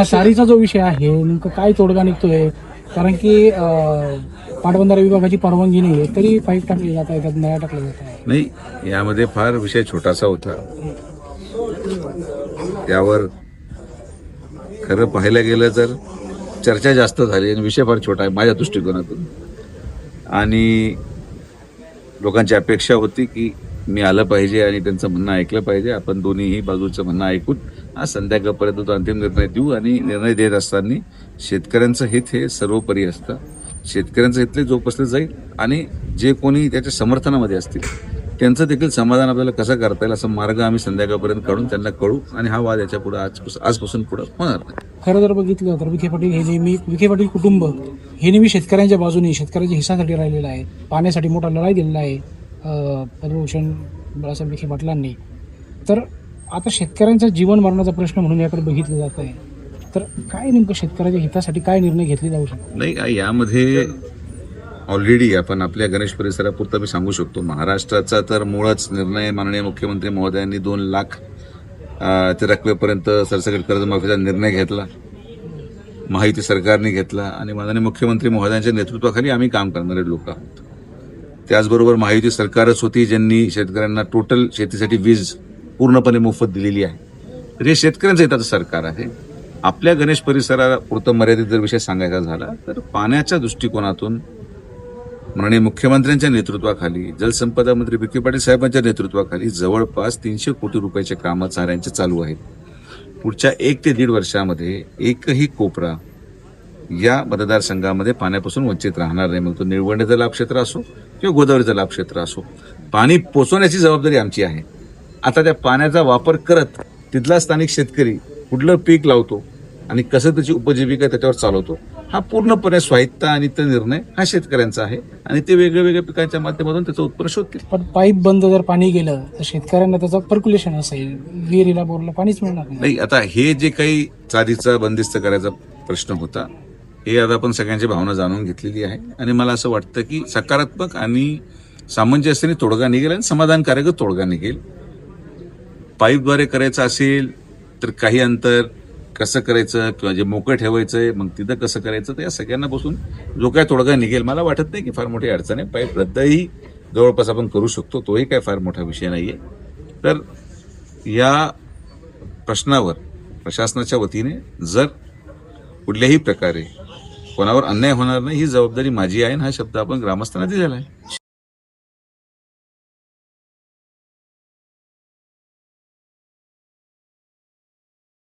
सारीचा जो विषय आहे नेमकं काय तोडगा निघतोय, कारण की पाटबंधारा विभागाची परवानगी नाही आहे तरी पाईप टाकले जात आहेत, नळ्या टाकल्या जात आहेत. नाही, यामध्ये फार विषय छोटासा होता. त्यावर खरं पाहायला गेलं तर चर्चा जास्त झाली आणि विषय फार छोटा आहे माझ्या दृष्टिकोनातून. आणि लोकांची अपेक्षा होती की मी आलं पाहिजे आणि त्यांचं म्हणणं ऐकलं पाहिजे. आपण दोन्हीही बाजूचं म्हणणं ऐकून आज संध्याकाळपर्यंत तो अंतिम निर्णय देऊ. आणि निर्णय देत असताना शेतकऱ्यांचं हित हे सर्वोपरी असतं. शेतकऱ्यांचं हितले जोपासलं जाईल आणि जे कोणी त्याच्या समर्थनामध्ये असतील त्यांचं देखील समाधान आपल्याला कसं करता येईल असा मार्ग आम्ही संध्याकाळपर्यंत काढून त्यांना कळू. आणि हा वाद याच्या पुढे आजपासून पुढे होणार नाही. खरं जर बघितलं तर विखे पाटील कुटुंब हे नेहमी शेतकऱ्यांच्या बाजूने, शेतकऱ्यांच्या हिस्सासाठी राहिलेलं आहे. पाण्यासाठी मोठा लढाई दिलेला आहे पद्मभूषण बाळासाहेब विखे पाटलांनी. तर आता शेतकऱ्यांचा जीवन मरणाचा प्रश्न म्हणून याकडे बघितलं जात आहे. तर काय नेमकं शेतकऱ्याच्या हितासाठी काय निर्णय घेतले जाऊ शकतो? नाही, यामध्ये ऑलरेडी आपण आपल्या गणेश परिसरापुरता मी सांगू शकतो. महाराष्ट्राचा तर मूळच निर्णय माननीय मुख्यमंत्री महोदयांनी 2 लाख ते रकमेपर्यंत सरसकट कर्जमाफीचा निर्णय घेतला. महायुती सरकारने घेतला आणि माननीय मुख्यमंत्री महोदयांच्या नेतृत्वाखाली आम्ही काम करणारे लोक आहोत. त्याचबरोबर महायुती सरकारच होती ज्यांनी शेतकऱ्यांना टोटल शेतीसाठी वीज पूर्णपणे मोफत दिलेली आहे. तर हे शेतकऱ्यांचं हिताचं सरकार आहे. आपल्या गणेश परिसरापुरतं मर्यादित जर विषय सांगायचा झाला तर पाण्याच्या दृष्टिकोनातून माननीय मुख्यमंत्र्यांच्या नेतृत्वाखाली, जलसंपदा मंत्री विखे पाटील साहेबांच्या नेतृत्वाखाली जवळपास 300 कोटी रुपयाचे कामं चाऱ्यांचे चालू आहेत. पुढच्या 1 ते 1.5 वर्षामध्ये एकही कोपरा या मतदारसंघामध्ये पाण्यापासून वंचित राहणार नाही. मग तो निळवंडेचं लाभक्षेत्र असो किंवा गोदावरीचं लाभक्षेत्र असो, पाणी पोचवण्याची जबाबदारी आमची आहे. आता त्या पाण्याचा वापर करत तिथला स्थानिक शेतकरी कुठलं पीक लावतो आणि कसं त्याची उपजीविका त्याच्यावर चालवतो, हा पूर्णपणे स्वायत्ता आणि तो निर्णय हा शेतकऱ्यांचा आहे. आणि ते वेगळ्या वेगळ्या पिकांच्या माध्यमातून त्याचं उत्पन्न शोधतील. पण पाईप बंद जर पाणी गेलं तर शेतकऱ्यांना त्याचं पर्क्युलेशन असेल, विहिरीला बोरला पाणीच मिळणार नाही. आता हे जे काही चारीचा बंदिस्त करायचा प्रश्न होता, हे आता आपण सगळ्यांची भावना जाणून घेतलेली आहे. आणि मला असं वाटतं की सकारात्मक आणि सामंजस्याने तोडगा निघेल आणि समाधानकारक तोडगा निघेल. पाईपद्वारे करायचं असेल तर काही अंतर कसं करायचं किंवा जे मोकळं ठेवायचंय मग तिथं कसं करायचं, तर या सगळ्यांना बसून जो काय तोडगा निघेल मला वाटत नाही की फार मोठी अडचण आहे. पाईप रद्दही जवळपास आपण करू शकतो, तोही काय फार मोठा विषय नाहीये. तर या प्रश्नावर प्रशासनाच्या वतीने जर कुठल्याही प्रकारे कोणावर अन्याय होणार नाही ही जबाबदारी माझी आहे. हा शब्द आपण ग्रामस्थांना दिलेला आहे.